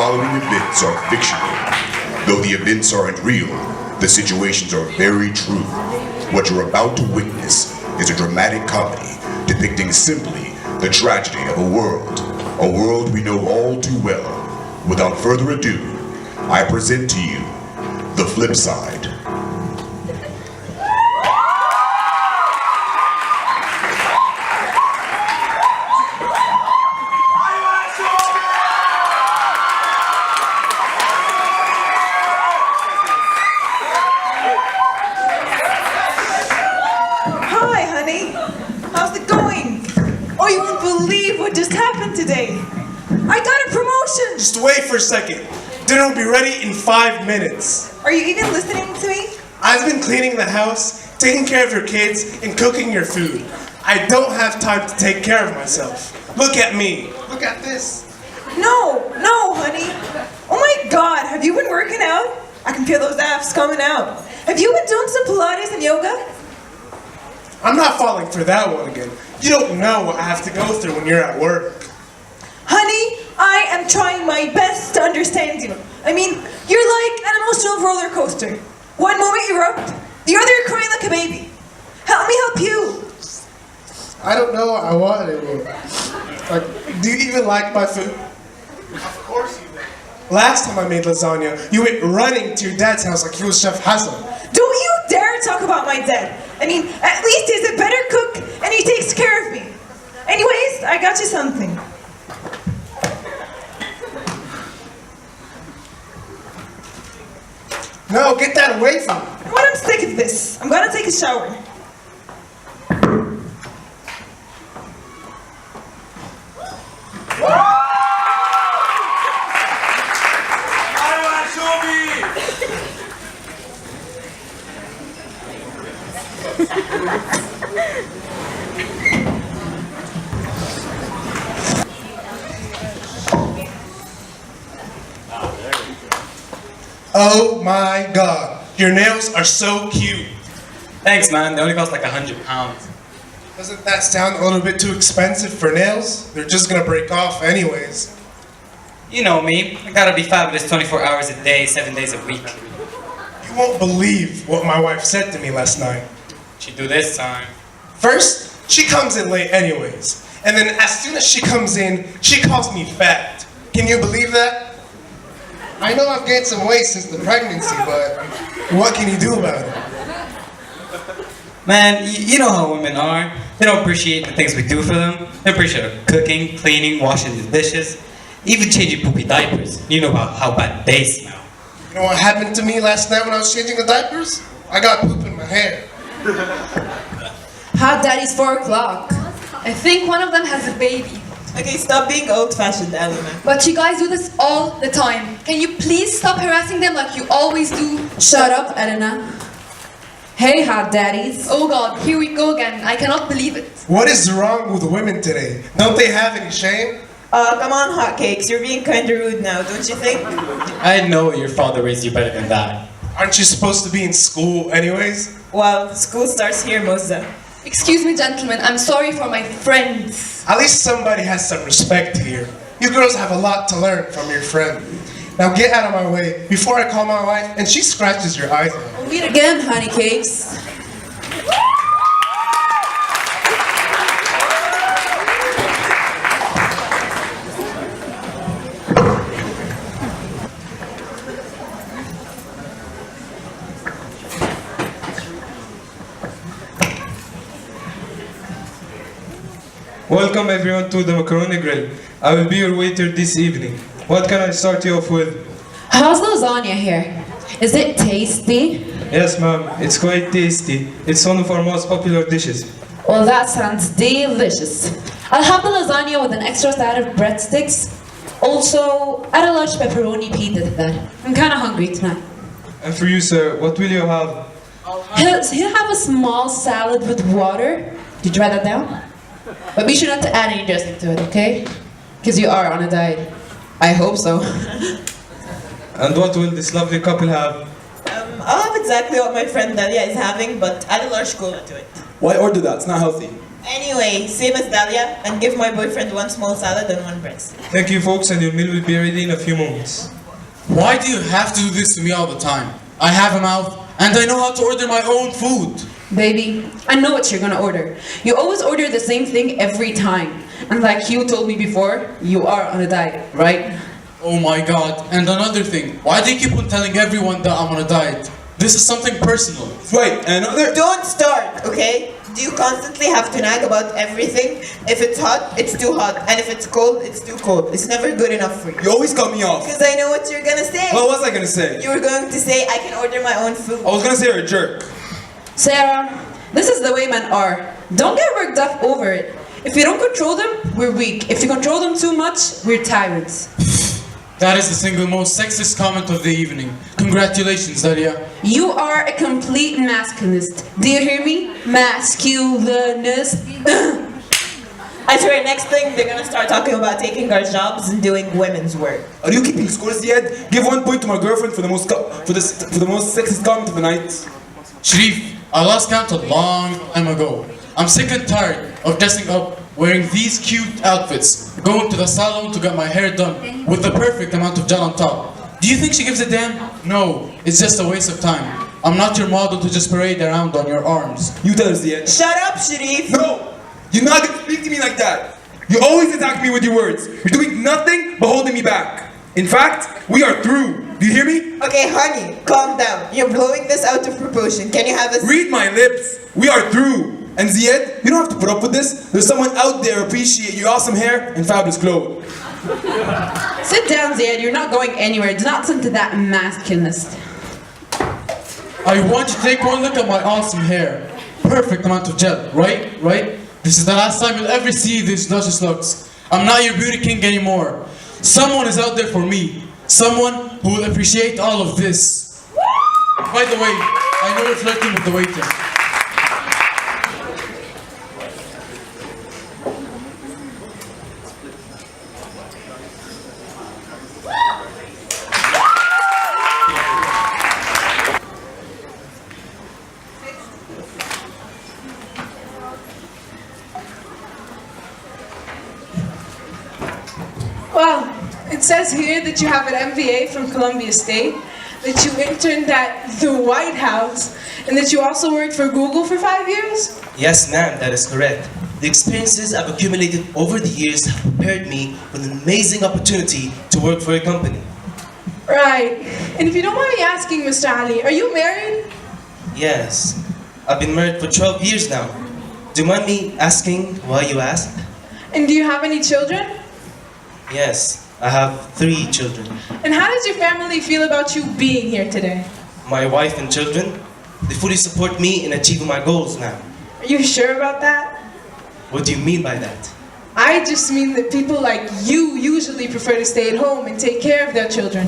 following events are fictional. Though the events aren't real, the situations are very true. What you're about to witness is a dramatic comedy depicting simply the tragedy of a world we know all too well. Without further ado, I present to you the flip side. Hi, honey. How's it going? Oh, you won't believe what just happened today. I got a promotion. Just wait for a second. Dinner will be ready in 5 minutes. Are you even listening to me? I've been cleaning the house, taking care of your kids, and cooking your food. I don't have time to take care of myself. Look at me. Look at this. No, honey. Oh my God, have you been working out? I can feel those abs coming out. Have you been doing some Pilates and yoga? I'm not falling for that one again. You don't know what I have to go through when you're at work. Honey, I am trying my best to understand you. I mean, you're like an emotional roller coaster. One moment you're up, the other you're crying like a baby. Help me help you. I don't know what I want anymore. Like, do you even like my food? Of course you do. Last time I made lasagna, you went running to your dad's house like he was Chef Hassan. Don't you dare talk about my dad. I mean, at least he's a better cook and he takes care of me. Anyways, I got you something. No, get that away from me. What, I'm sick of this. I'm gonna take a shower. Oh my God, your nails are so cute. Thanks, man. They only cost like £100. Doesn't that sound a little bit too expensive for nails? They're just gonna break off anyways. You know me. I gotta be fabulous 24 hours a day, 7 days a week. You won't believe what my wife said to me last night. She'd do this time. First, she comes in late anyways. And then as soon as she comes in, she calls me fat. Can you believe that? I know I've gained some weight since the pregnancy, but what can you do about it? Man, you know how women are. They don't appreciate the things we do for them. They appreciate cooking, cleaning, washing the dishes, even changing poopy diapers. You know about how bad they smell. You know what happened to me last night when I was changing the diapers? I got poop in my hair. Hot Daddy's 4 o'clock. I think one of them has a baby. Okay, stop being old-fashioned, Alima. But you guys do this all the time. Can you please stop harassing them like you always do? Shut up, Elena. Hey, hot daddies. Oh God, here we go again. I cannot believe it. What is wrong with women today? Don't they have any shame? Come on, hotcakes. You're being kinda rude now, don't you think? I know your father raised you better than that. Aren't you supposed to be in school anyways? Well, school starts here, Mozza. Excuse me, gentlemen. I'm sorry for my friends. At least somebody has some respect here. You girls have a lot to learn from your friend. Now get out of my way before I call my wife and she scratches your eyes out. We'll meet again, honey cakes. Welcome everyone to the macaroni grill. I will be your waiter this evening. What can I start you off with? How's lasagna here? Is it tasty? Yes ma'am, it's quite tasty. It's one of our most popular dishes. Well, that sounds delicious. I'll have the lasagna with an extra side of breadsticks. Also, add a large pepperoni pizza to that. I'm kind of hungry tonight. And for you sir, what will you have? He'll have a small salad with water. Did you write that down? But be sure not to add any dressing to it, okay? Because you are on a diet. I hope so. And what will this lovely couple have? I'll have exactly what my friend Dalia is having, but add a large cola to it. Why order that? It's not healthy. Anyway, same as Dahlia, and give my boyfriend one small salad and one breast. Thank you, folks, and your meal will be ready in a few moments. Why do you have to do this to me all the time? I have a mouth, and I know how to order my own food. Baby, I know what you're gonna order. You always order the same thing every time. And like you told me before, you are on a diet, right? Oh my god, and another thing, why do you keep on telling everyone that I'm on a diet? This is something personal. Right, and another... Don't start, okay? Do you constantly have to nag about everything? If it's hot, it's too hot. And if it's cold, it's too cold. It's never good enough for you. You always cut me off. Because I know what you're gonna say. What was I gonna say? You were going to say, I can order my own food. I was gonna say you're a jerk. Sarah, this is the way men are. Don't get worked up over it. If you don't control them, we're weak. If you control them too much, we're tyrants. That is the single most sexist comment of the evening. Congratulations, Daria. You are a complete masculinist. Do you hear me? Masculinist. I swear, next thing they're gonna start talking about taking our jobs and doing women's work. Are you keeping scores yet? Give 1 point to my girlfriend for the most sexist comment of the night. Sharif, I lost count a long time ago. I'm sick and tired of dressing up, wearing these cute outfits, going to the salon to get my hair done with the perfect amount of gel on top. Do you think she gives a damn? No, it's just a waste of time. I'm not your model to just parade around on your arms. You tell her, Ziad. Shut up, Sharif! No! You're not gonna speak to me like that! You always attack me with your words. You're doing nothing but holding me back. In fact, we are through. Do you hear me? Okay, honey, calm down. You're blowing this out of proportion. Can you have a... Read my lips. We are through. And Ziad, you don't have to put up with this. There's someone out there appreciate your awesome hair and fabulous clothes. Sit down, Ziad. You're not going anywhere. Do not listen to that masculinist. I want you to take one look at my awesome hair. Perfect amount of gel, right? Right? This is the last time you'll ever see these luscious looks. I'm not your beauty king anymore. Someone is out there for me. Someone who will appreciate all of this. By the way, I know you're flirting with the waiter. Well, it says here that you have an MBA from Columbia State, that you interned at the White House, and that you also worked for Google for 5 years? Yes, ma'am, that is correct. The experiences I've accumulated over the years have prepared me for an amazing opportunity to work for a company. Right. And if you don't mind me asking, Mr. Ali, are you married? Yes, I've been married for 12 years now. Do you mind me asking why you asked? And do you have any children? Yes, I have 3 children. And how does your family feel about you being here today? My wife and children, they fully support me in achieving my goals now. Are you sure about that? What do you mean by that? I just mean that people like you usually prefer to stay at home and take care of their children.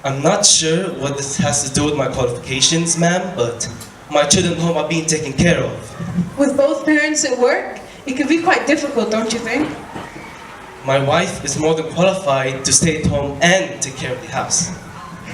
I'm not sure what this has to do with my qualifications, ma'am, but my children at home are being taken care of. With both parents at work, it can be quite difficult, don't you think? My wife is more than qualified to stay at home and take care of the house.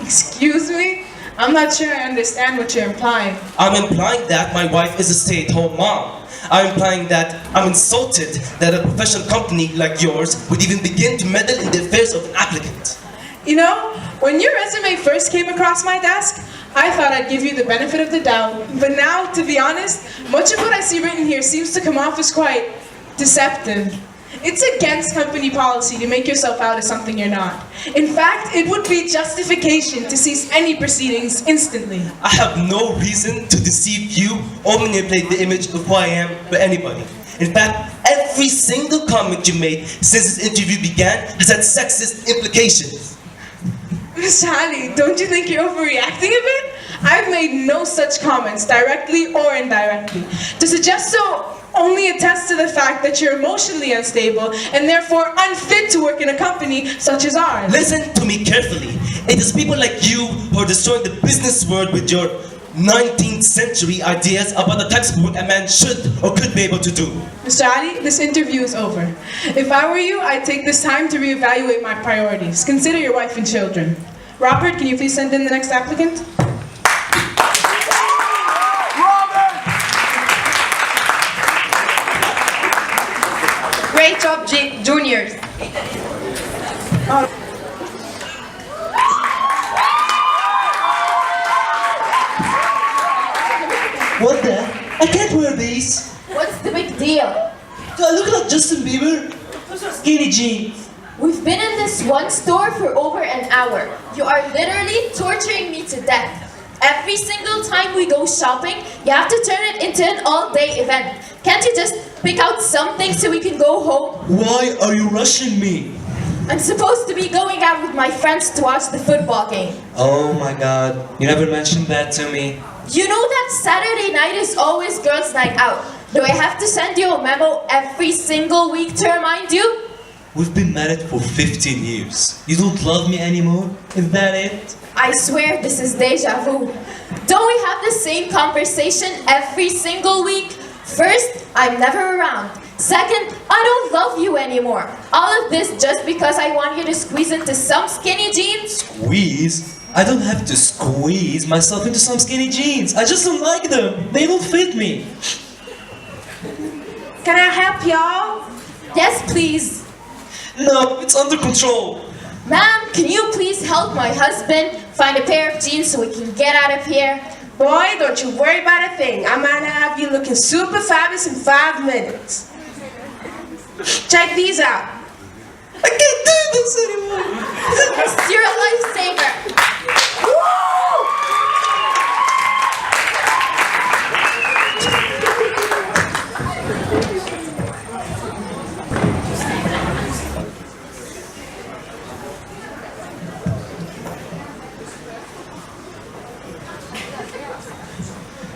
Excuse me? I'm not sure I understand what you're implying. I'm implying that my wife is a stay-at-home mom. I'm implying that I'm insulted that a professional company like yours would even begin to meddle in the affairs of an applicant. You know, when your resume first came across my desk, I thought I'd give you the benefit of the doubt. But now, to be honest, much of what I see written here seems to come off as quite deceptive. It's against company policy to make yourself out as something you're not. In fact, it would be justification to cease any proceedings instantly. I have no reason to deceive you or manipulate the image of who I am by anybody. In fact, every single comment you made since this interview began has had sexist implications. Miss Ali, don't you think you're overreacting a bit? I've made no such comments, directly or indirectly. To suggest so only attests to the fact that you're emotionally unstable and therefore unfit to work in a company such as ours. Listen to me carefully. It is people like you who are destroying the business world with your 19th century ideas about the types of work a man should or could be able to do. Mr. Ali, this interview is over. If I were you, I'd take this time to reevaluate my priorities. Consider your wife and children. Robert, can you please send in the next applicant? Robert! juniors. What the? I can't wear these. What's the big deal? Do I look like Justin Bieber? Those are skinny jeans. We've been in this one store for over an hour. You are literally torturing me to death. Every single time we go shopping, you have to turn it into an all-day event. Can't you just pick out something so we can go home? Why are you rushing me? I'm supposed to be going out with my friends to watch the football game. Oh my god, you never mentioned that to me. You know that Saturday night is always girls' night out. Do I have to send you a memo every single week to remind you? We've been married for 15 years. You don't love me anymore? Is that it? I swear this is deja vu. Don't we have the same conversation every single week? First, I'm never around. Second, I don't love you anymore. All of this just because I want you to squeeze into some skinny jeans? Squeeze? I don't have to squeeze myself into some skinny jeans. I just don't like them. They don't fit me. Can I help y'all? Yes, please. No, it's under control. Ma'am, can you please help my husband find a pair of jeans so we can get out of here? Boy, don't you worry about a thing. I'm gonna have you looking super fabulous in 5 minutes. Check these out. I can't do this anymore. You're a lifesaver.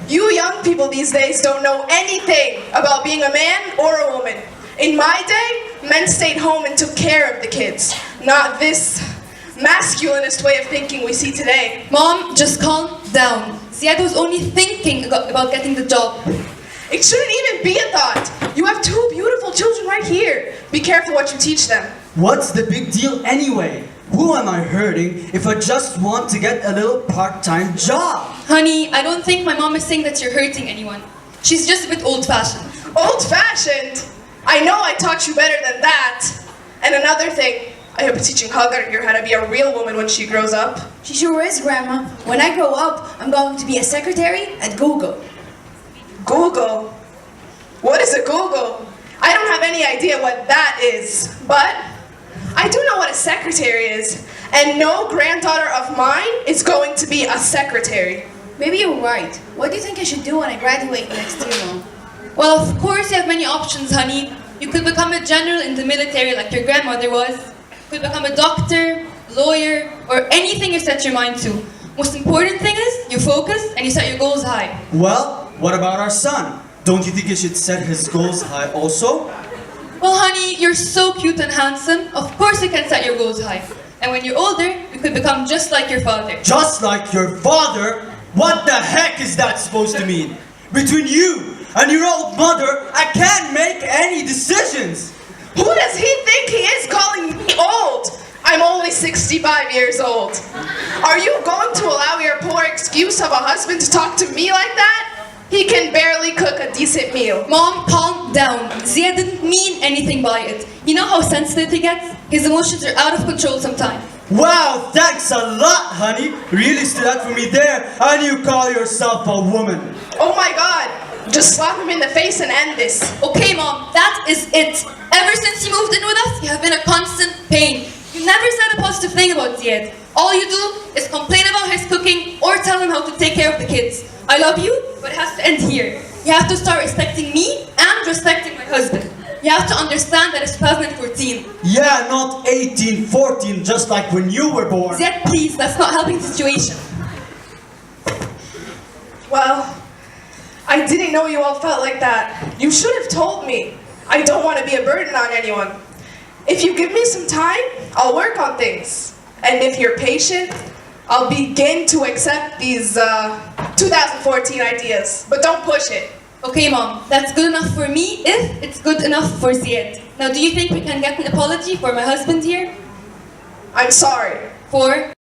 You young people these days don't know anything about being a man or a woman. In my day, men stayed home and took care of the kids, not this masculinist way of thinking we see today. Mom, just calm down. Ziad was only thinking about getting the job. It shouldn't even be a thought. You have 2 beautiful children right here. Be careful what you teach them. What's the big deal anyway? Who am I hurting if I just want to get a little part-time job? Honey, I don't think my mom is saying that you're hurting anyone. She's just a bit old-fashioned. Old-fashioned? I know I taught you better than that. And another thing, I hope teaching Hagar here how to be a real woman when she grows up. She sure is, Grandma. When I grow up, I'm going to be a secretary at Google. Google? What is a Google? I don't have any idea what that is, but I do know what a secretary is, and no granddaughter of mine is going to be a secretary. Maybe you're right. What do you think I should do when I graduate next year, Mom? Well, of course you have many options, honey. You could become a general in the military like your grandmother was. You could become a doctor, lawyer, or anything you set your mind to. Most important thing is you focus and you set your goals high. Well, what about our son? Don't you think he should set his goals high also? Well, honey, you're so cute and handsome. Of course you can set your goals high. And when you're older, you could become just like your father. Just like your father? What the heck is that supposed to mean? Between you and your old mother, I can't make any decisions. Who does he think he is calling me old? I'm only 65 years old. Are you going to allow your poor excuse of a husband to talk to me like that? He can barely cook a decent meal. Mom, calm down. Ziad didn't mean anything by it. You know how sensitive he gets? His emotions are out of control sometimes. Wow, thanks a lot, honey. Really stood out for me there. How do you call yourself a woman? Oh my God. Just slap him in the face and end this. Okay, Mom, that is it. Ever since you moved in with us, you have been a constant pain. You never said a positive thing about Ziad. All you do is complain about his cooking or tell him how to take care of the kids. I love you, but it has to end here. You have to start respecting me and respecting my husband. You have to understand that it's 2014. Yeah, not 1814, just like when you were born. Ziad, please, that's not helping the situation. Well, I didn't know you all felt like that. You should have told me. I don't want to be a burden on anyone. If you give me some time, I'll work on things. And if you're patient, I'll begin to accept these 2014 ideas. But don't push it. Okay, Mom, that's good enough for me if it's good enough for Ziad. Now, do you think we can get an apology for my husband here? I'm sorry. For?